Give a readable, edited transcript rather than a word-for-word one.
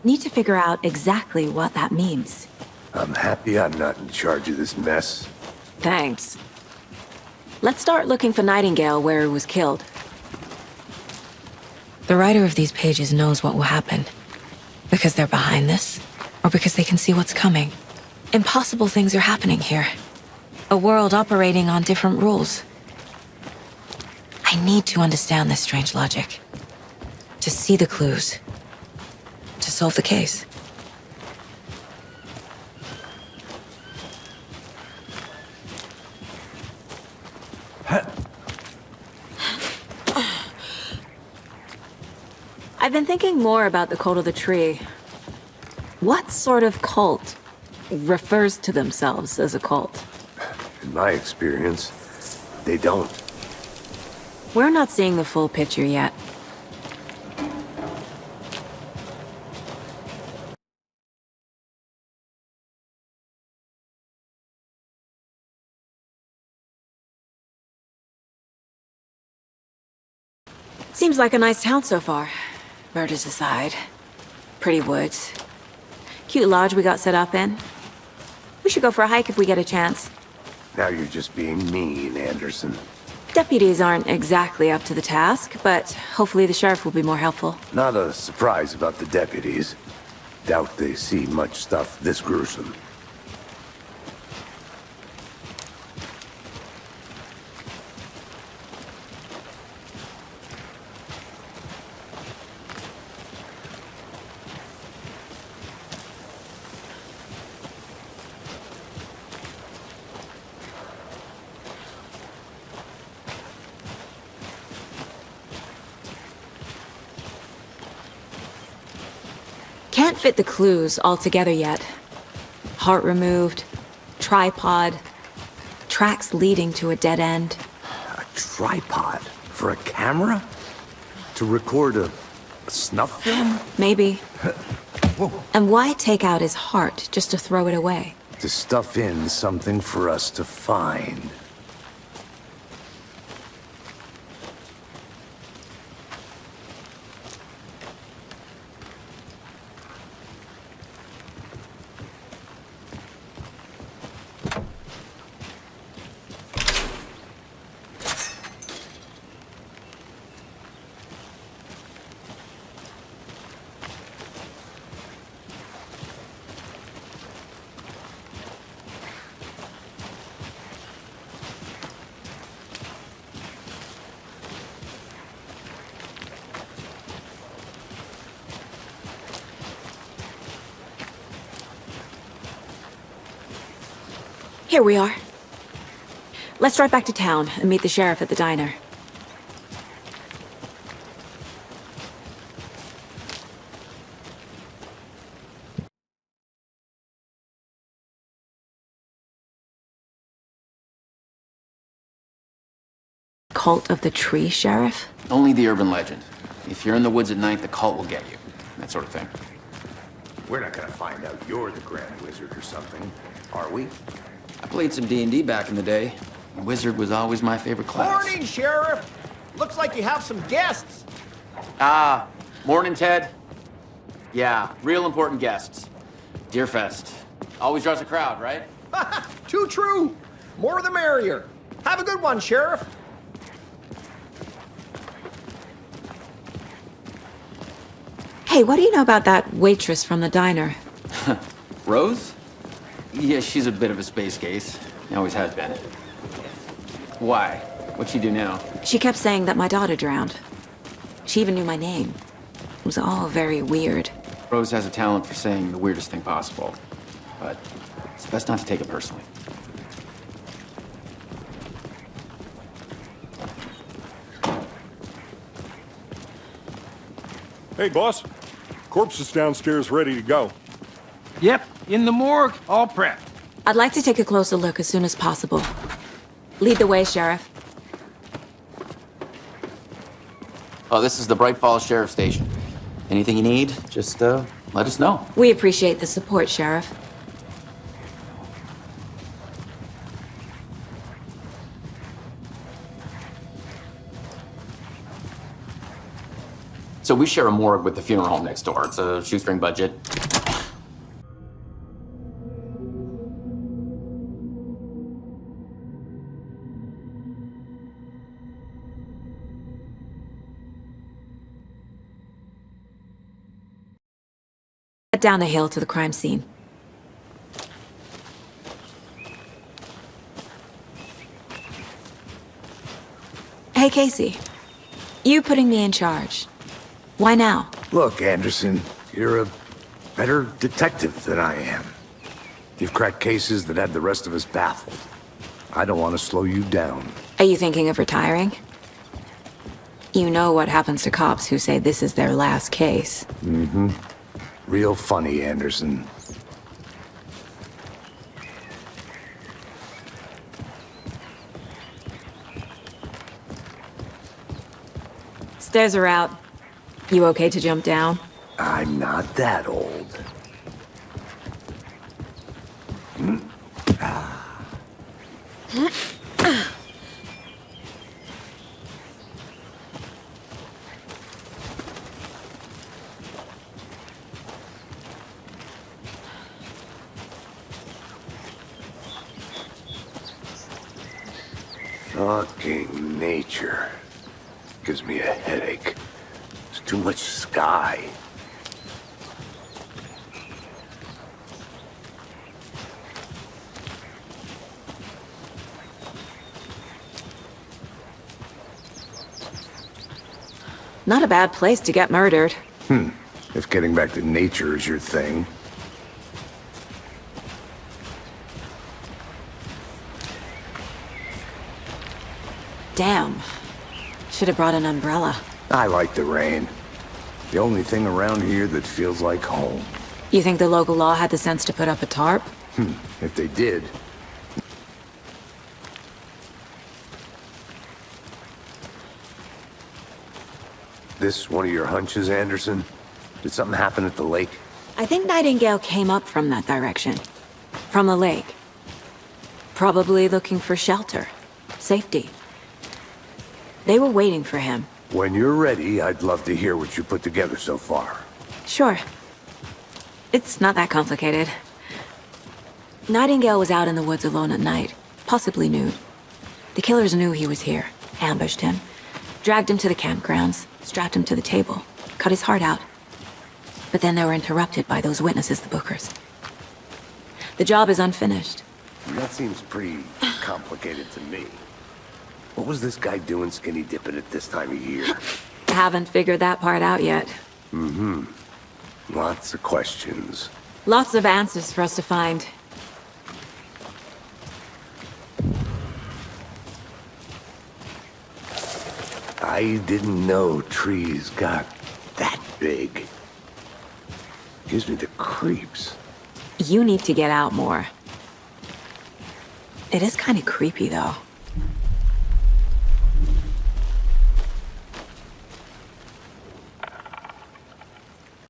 Need to figure out exactly what that means. I'm happy I'm not in charge of this mess. Thanks. Let's start looking for Nightingale where he was killed. The writer of these pages knows what will happen. Because they're behind this, or because they can see what's coming. Impossible things are happening here. A world operating on different rules. I need to understand this strange logic. To see the clues. To solve the case. I've been thinking more about the cult of the tree. What sort of cult refers to themselves as a cult? In my experience, they don't. We're not seeing the full picture yet. Seems like a nice town so far. Murders aside. Pretty woods. Cute lodge we got set up in. We should go for a hike if we get a chance. Now you're just being mean, Anderson. Deputies aren't exactly up to the task, but hopefully the sheriff will be more helpful. Not a surprise about the deputies. Doubt they see much stuff this gruesome. Can't fit the clues all together yet. Heart removed, tripod, tracks leading to a dead end. A tripod? For a camera? To record a snuff film? Maybe. Whoa. And why take out his heart just to throw it away? To stuff in something for us to find. Here we are. Let's drive back to town and meet the sheriff at the diner. Cult of the Tree, Sheriff? Only the urban legend. If you're in the woods at night, the cult will get you. That sort of thing. We're not gonna find out you're the Grand Wizard or something, are we? I played some D&D back in the day. Wizard was always my favorite class. Morning, Sheriff! Looks like you have some guests. Ah, morning, Ted. Yeah, real important guests. Deerfest. Always draws a crowd, right? Too true. More the merrier. Have a good one, Sheriff. Hey, what do you know about that waitress from the diner? Rose? Yeah, she's a bit of a space case. Always has been. Why? What'd she do now? She kept saying that my daughter drowned. She even knew my name. It was all very weird. Rose has a talent for saying the weirdest thing possible. But it's best not to take it personally. Hey, boss. Corpse is downstairs ready to go. Yep, in the morgue, all prepped. I'd like to take a closer look as soon as possible. Lead the way, Sheriff. Oh, this is the Bright Falls Sheriff Station. Anything you need, just let us know. We appreciate the support, Sheriff. So we share a morgue with the funeral home next door. It's a shoestring budget. Head down the hill to the crime scene. Hey, Casey. You putting me in charge. Why now? Look, Anderson, you're a better detective than I am. You've cracked cases that had the rest of us baffled. I don't want to slow you down. Are you thinking of retiring? You know what happens to cops who say this is their last case. Mm-hmm. Real funny, Anderson. Stairs are out. You okay to jump down? I'm not that old. Fucking nature. Gives me a headache. There's too much sky. Not a bad place to get murdered. If getting back to nature is your thing. Damn. Should have brought an umbrella. I like the rain. The only thing around here that feels like home. You think the local law had the sense to put up a tarp? If they did. This one of your hunches, Anderson? Did something happen at the lake? I think Nightingale came up from that direction. From the lake. Probably looking for shelter. Safety. They were waiting for him. When you're ready, I'd love to hear what you put together so far. Sure. It's not that complicated. Nightingale was out in the woods alone at night, possibly nude. The killers knew he was here, ambushed him, dragged him to the campgrounds, strapped him to the table, cut his heart out. But then they were interrupted by those witnesses, the Bookers. The job is unfinished. That seems pretty complicated to me. What was this guy doing skinny dipping at this time of year? Haven't figured that part out yet. Lots of questions. Lots of answers for us to find. I didn't know trees got that big. Gives me the creeps. You need to get out more. It is kind of creepy, though.